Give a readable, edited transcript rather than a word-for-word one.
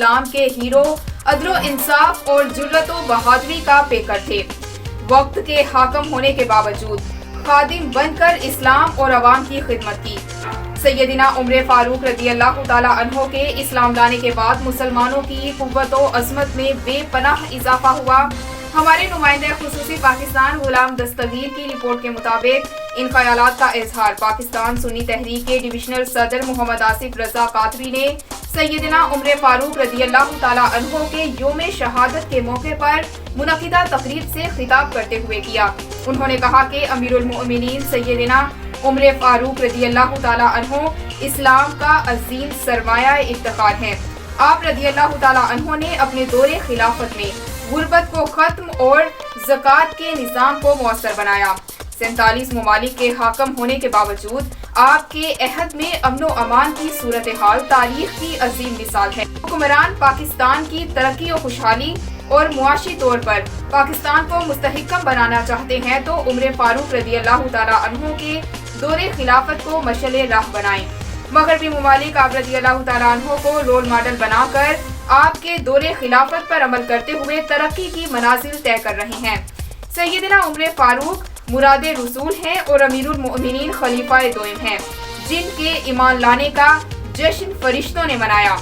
اسلام کے ہیرو، عدل و انصاف اور جرأت و بہادری کا پیکر تھے۔ وقت کے حاکم ہونے کے باوجود خادم بن کر اسلام اور عوام کی خدمت کی۔ سیدنا عمر فاروق رضی اللہ تعالی عنہ کے اسلام لانے کے بعد مسلمانوں کی قوت و عظمت میں بے پناہ اضافہ ہوا۔ ہمارے نمائندہ خصوصی پاکستان غلام دستگیر کی رپورٹ کے مطابق ان خیالات کا اظہار پاکستان سنی تحریک کے ڈویژنل صدر محمد آصف رضا قادری نے سیدنا عمر فاروق رضی اللہ تعالی عنہ کے یوم شہادت کے موقع پر منعقدہ تقریب سے خطاب کرتے ہوئے کیا۔ انہوں نے کہا کہ امیر المؤمنین سیدنا عمر فاروق رضی اللہ تعالی عنہ اسلام کا عظیم سرمایہ افتخار ہیں۔ آپ رضی اللہ تعالی عنہ نے اپنے دور خلافت میں غربت کو ختم اور زکوٰۃ کے نظام کو مؤثر بنایا۔ 47 ممالک کے حاکم ہونے کے باوجود آپ کے عہد میں امن و امان کی صورتحال تاریخ کی عظیم مثال ہے۔ حکمران پاکستان کی ترقی و خوشحالی اور معاشی طور پر پاکستان کو مستحکم بنانا چاہتے ہیں تو عمر فاروق رضی اللہ تعالی عنہ کے دور خلافت کو مشعل راہ بنائیں۔ مغربی ممالک آپ رضی اللہ تعالی عنہ کو رول ماڈل بنا کر آپ کے دور خلافت پر عمل کرتے ہوئے ترقی کی منازل طے کر رہے ہیں۔ سیدنا عمر فاروق مراد رسول ہیں اور امیر المؤمنین خلیفہ دوئم ہیں، جن کے ایمان لانے کا جشن فرشتوں نے منایا۔